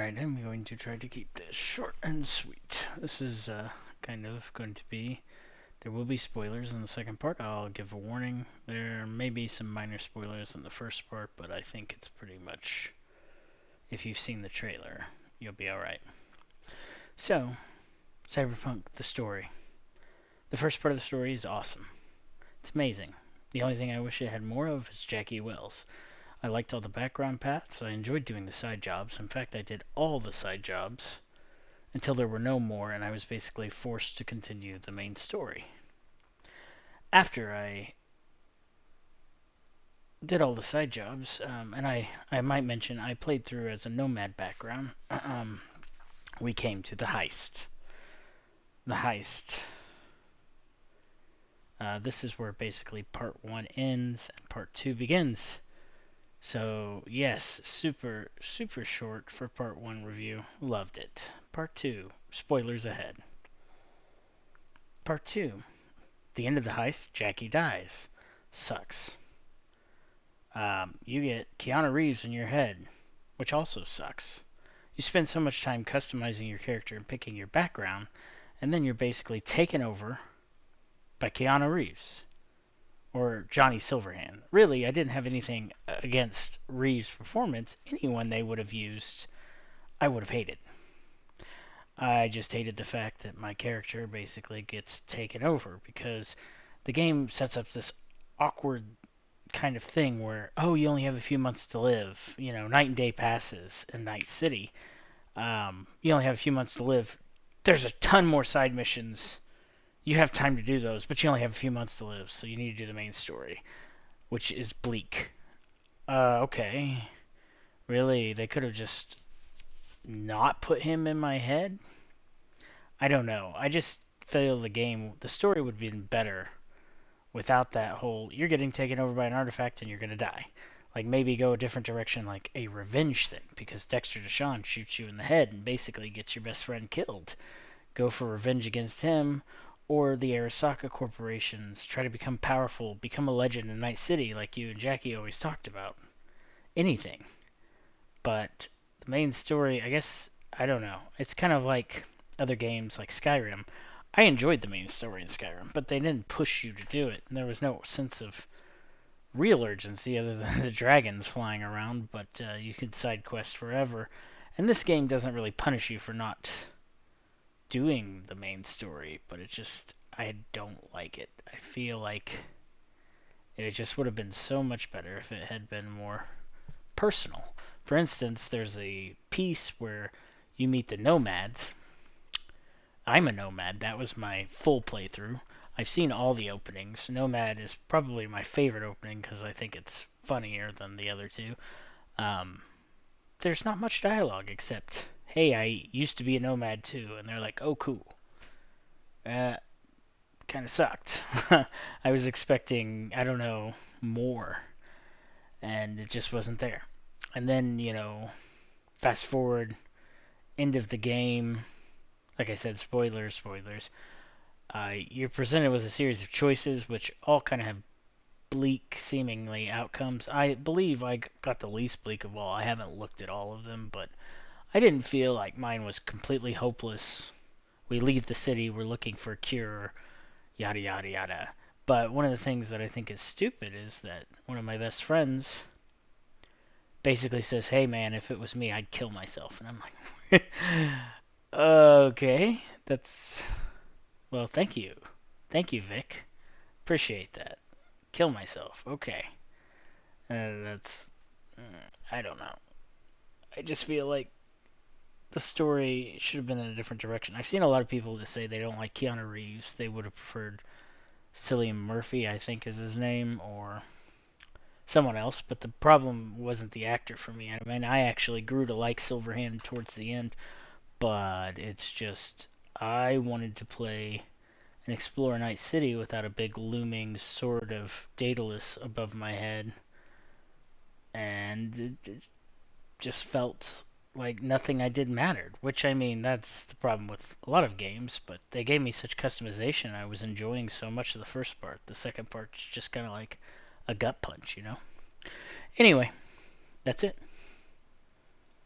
Alright, I'm going to try to keep this short and sweet. This is kind of going to be, there will be spoilers in the second part. I'll give a warning. There may be some minor spoilers in the first part, but I think it's pretty much, if you've seen the trailer, you'll be alright. So, CyberPunk, the story. The first part of the story is awesome. It's amazing. The only thing I wish it had more of is Jackie Wells. I liked all the background paths. I enjoyed doing the side jobs. In fact, I did all the side jobs until there were no more, and I was basically forced to continue the main story. After I did all the side jobs, and I might mention I played through as a nomad background, we came to the heist. The heist. This is where basically part 1 ends and part 2 begins. So, yes, super short for part 1 review. Loved it. Part 2, spoilers ahead. Part 2, the end of the heist, Jackie dies. Sucks. You get Keanu Reeves in your head, which also sucks. You spend so much time customizing your character and picking your background, and then you're basically taken over by Keanu Reeves. Or Johnny Silverhand. Really, I didn't have anything against Reeves' performance. Anyone they would have used, I would have hated. I just hated the fact that my character basically gets taken over because the game sets up this awkward kind of thing where, oh, you only have a few months to live. You know, night and day passes in Night City. You only have a few months to live. There's a ton more side missions. You have time to do those, but you only have a few months to live, so you need to do the main story, which is bleak. Okay. Really? They could have just not put him in my head? I don't know. I just feel the story would have been better without that whole, you're getting taken over by an artifact and you're going to die. Like, maybe go a different direction, like a revenge thing, because Dexter Deshawn shoots you in the head and basically gets your best friend killed. Go for revenge against him, or the Arasaka corporations try to become powerful, become a legend in Night City like you and Jackie always talked about. Anything. But the main story, I guess, I don't know. It's kind of like other games like Skyrim. I enjoyed the main story in Skyrim, but they didn't push you to do it. And there was no sense of real urgency other than the dragons flying around, but you could side quest forever. And this game doesn't really punish you for not doing the main story, but it just, I don't like it. I feel like it just would have been so much better if it had been more personal. For instance, there's a piece where you meet the nomads. I'm a nomad. That was my full playthrough. I've seen all the openings. Nomad is probably my favorite opening because I think it's funnier than the other two. Um, there's not much dialogue except, hey, I used to be a nomad too. And they're like, oh, cool. Kind of sucked. I was expecting, I don't know, more. And it just wasn't there. And then, fast forward, end of the game. Like I said, spoilers. You're presented with a series of choices, which all kind of have bleak, seemingly, outcomes. I believe I got the least bleak of all. I haven't looked at all of them, but I didn't feel like mine was completely hopeless. We leave the city, we're looking for a cure, yada yada yada. But one of the things that I think is stupid is that one of my best friends basically says, hey man, if it was me, I'd kill myself. And I'm like, okay, that's, well, thank you. Thank you, Vic. Appreciate that. Kill myself. Okay. That's, I don't know. I just feel like the story should have been in a different direction. I've seen a lot of people that say they don't like Keanu Reeves. They would have preferred Cillian Murphy, I think is his name, or someone else. But the problem wasn't the actor for me. I mean, I actually grew to like Silverhand towards the end, but it's just I wanted to play and explore Night City without a big looming sword of Daedalus above my head, and it just felt like nothing I did mattered. Which, I mean, that's the problem with a lot of games, but they gave me such customization. I was enjoying so much of the first part. The second part's just kind of like a gut punch, you know? Anyway, that's it.